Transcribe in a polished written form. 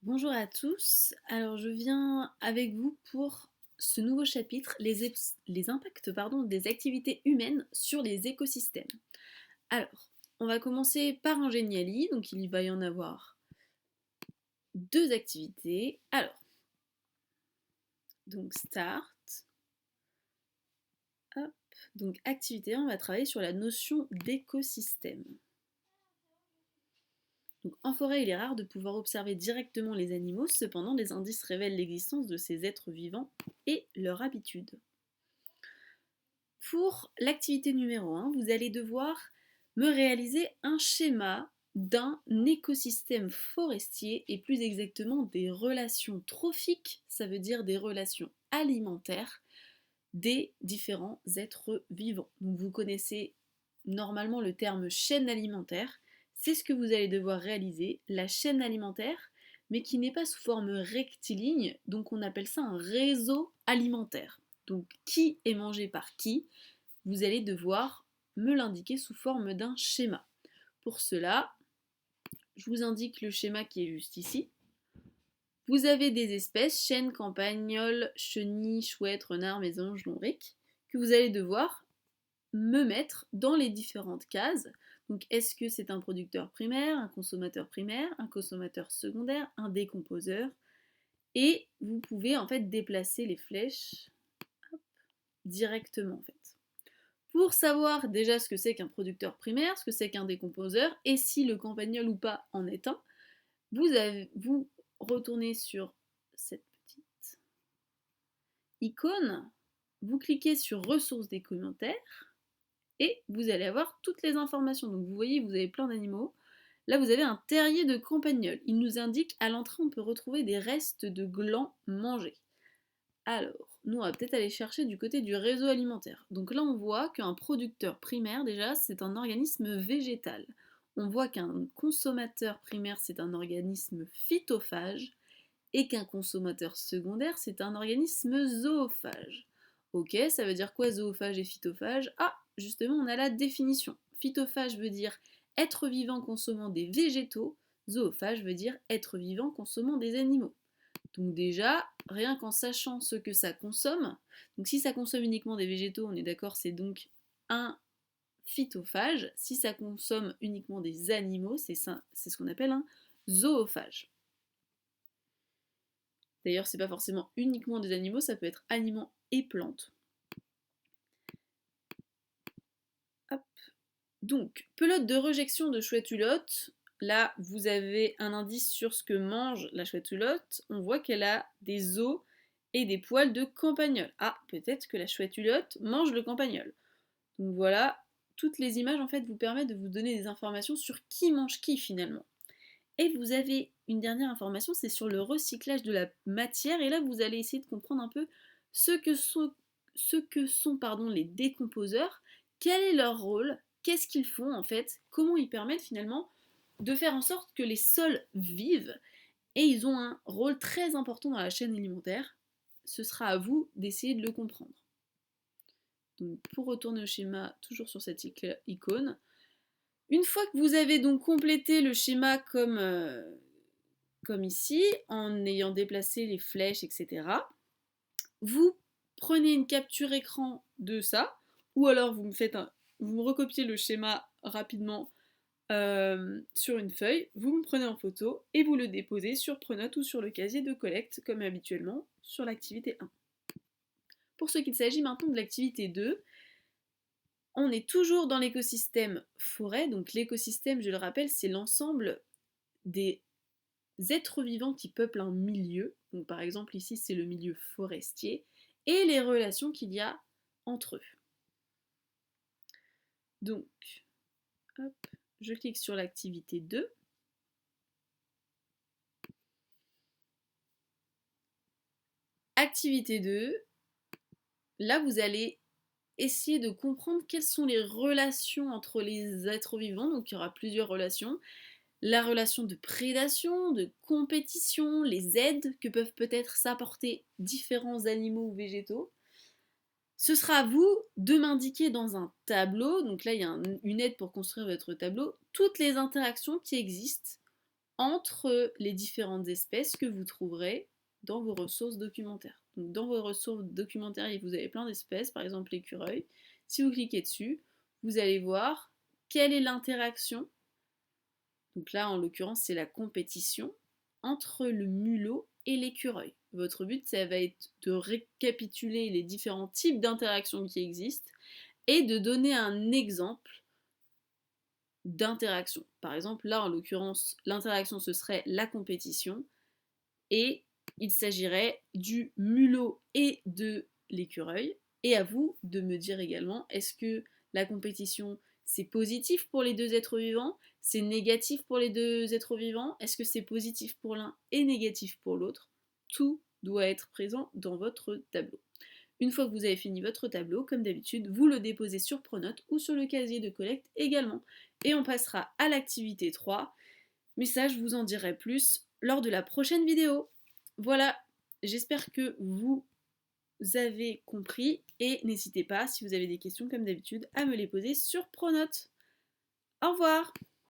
Bonjour à tous, alors je viens avec vous pour ce nouveau chapitre, les impacts des activités humaines sur les écosystèmes. Alors, on va commencer par un Geniali, donc il va y en avoir deux activités. Alors, donc start, hop, donc activité 1, on va travailler sur la notion d'écosystème. Donc, en forêt, il est rare de pouvoir observer directement les animaux, cependant des indices révèlent l'existence de ces êtres vivants et leur habitude. Pour l'activité numéro 1, vous allez devoir me réaliser un schéma d'un écosystème forestier et plus exactement des relations trophiques, ça veut dire des relations alimentaires des différents êtres vivants. Donc vous connaissez normalement le terme chaîne alimentaire, c'est ce que vous allez devoir réaliser, la chaîne alimentaire, mais qui n'est pas sous forme rectiligne, donc on appelle ça un réseau alimentaire. Donc qui est mangé par qui, vous allez devoir me l'indiquer sous forme d'un schéma. Pour cela, je vous indique le schéma qui est juste ici. Vous avez des espèces, chênes, campagnols, chenilles, chouettes, renards, mésanges, lombriques, que vous allez devoir me mettre dans les différentes cases. Donc est-ce que c'est un producteur primaire, un consommateur secondaire, un décomposeur? Et vous pouvez en fait déplacer les flèches directement en fait. Pour savoir déjà ce que c'est qu'un producteur primaire, ce que c'est qu'un décomposeur, et si le campagnol ou pas en est un, vous retournez sur cette petite icône, vous cliquez sur ressources des commentaires, et vous allez avoir toutes les informations. Donc vous voyez, vous avez plein d'animaux. Là, vous avez un terrier de campagnol. Il nous indique à l'entrée, on peut retrouver des restes de glands mangés. Alors, nous, on va peut-être aller chercher du côté du réseau alimentaire. Donc là, on voit qu'un producteur primaire, déjà, c'est un organisme végétal. On voit qu'un consommateur primaire, c'est un organisme phytophage, et qu'un consommateur secondaire, c'est un organisme zoophage. Ok, ça veut dire quoi zoophage et phytophage? Ah, justement, on a la définition. Phytophage veut dire être vivant consommant des végétaux, zoophage veut dire être vivant consommant des animaux. Donc déjà, rien qu'en sachant ce que ça consomme, donc si ça consomme uniquement des végétaux, on est d'accord, c'est donc un phytophage. Si ça consomme uniquement des animaux, c'est ce qu'on appelle un zoophage. D'ailleurs, c'est pas forcément uniquement des animaux, ça peut être aliments et plantes. Hop. Donc, pelote de rejection de chouette-hulotte. Là, vous avez un indice sur ce que mange la chouette-hulotte. On voit qu'elle a des os et des poils de campagnol. Ah, peut-être que la chouette-hulotte mange le campagnol. Donc voilà, toutes les images en fait vous permettent de vous donner des informations sur qui mange qui finalement. Et vous avez une dernière information, c'est sur le recyclage de la matière. Et là, vous allez essayer de comprendre un peu ce que sont les décomposeurs, quel est leur rôle, qu'est-ce qu'ils font en fait, comment ils permettent finalement de faire en sorte que les sols vivent. Et ils ont un rôle très important dans la chaîne alimentaire. Ce sera à vous d'essayer de le comprendre. Donc pour retourner au schéma, toujours sur cette icône, une fois que vous avez donc complété le schéma comme ici, en ayant déplacé les flèches, etc., vous prenez une capture écran de ça, ou alors vous me recopiez le schéma rapidement sur une feuille, vous me prenez en photo et vous le déposez sur Prenote ou sur le casier de collecte, comme habituellement sur l'activité 1. Pour ce qu'il s'agit maintenant de l'activité 2, on est toujours dans l'écosystème forêt, donc l'écosystème, je le rappelle, c'est l'ensemble des êtres vivants qui peuplent un milieu, donc par exemple ici c'est le milieu forestier, et les relations qu'il y a entre eux. Donc, hop, je clique sur l'activité 2. Activité 2, là vous allez essayer de comprendre quelles sont les relations entre les êtres vivants, donc il y aura plusieurs relations. La relation de prédation, de compétition, les aides que peuvent peut-être s'apporter différents animaux ou végétaux. Ce sera à vous de m'indiquer dans un tableau, donc là il y a une aide pour construire votre tableau, toutes les interactions qui existent entre les différentes espèces que vous trouverez dans vos ressources documentaires. Donc, dans vos ressources documentaires, vous avez plein d'espèces, par exemple l'écureuil. Si vous cliquez dessus, vous allez voir quelle est l'interaction. Donc là, en l'occurrence, c'est la compétition entre le mulot et l'écureuil. Votre but, ça va être de récapituler les différents types d'interactions qui existent et de donner un exemple d'interaction. Par exemple, là, en l'occurrence, l'interaction, ce serait la compétition et il s'agirait du mulot et de l'écureuil. Et à vous de me dire également, est-ce que la compétition, c'est positif pour les deux êtres vivants? C'est négatif pour les deux êtres vivants? Est-ce que c'est positif pour l'un et négatif pour l'autre? Tout doit être présent dans votre tableau. Une fois que vous avez fini votre tableau, comme d'habitude, vous le déposez sur Pronote ou sur le casier de collecte également. Et on passera à l'activité 3. Mais ça, je vous en dirai plus lors de la prochaine vidéo. Voilà, j'espère que vous avez compris et n'hésitez pas, si vous avez des questions comme d'habitude, à me les poser sur Pronote. Au revoir!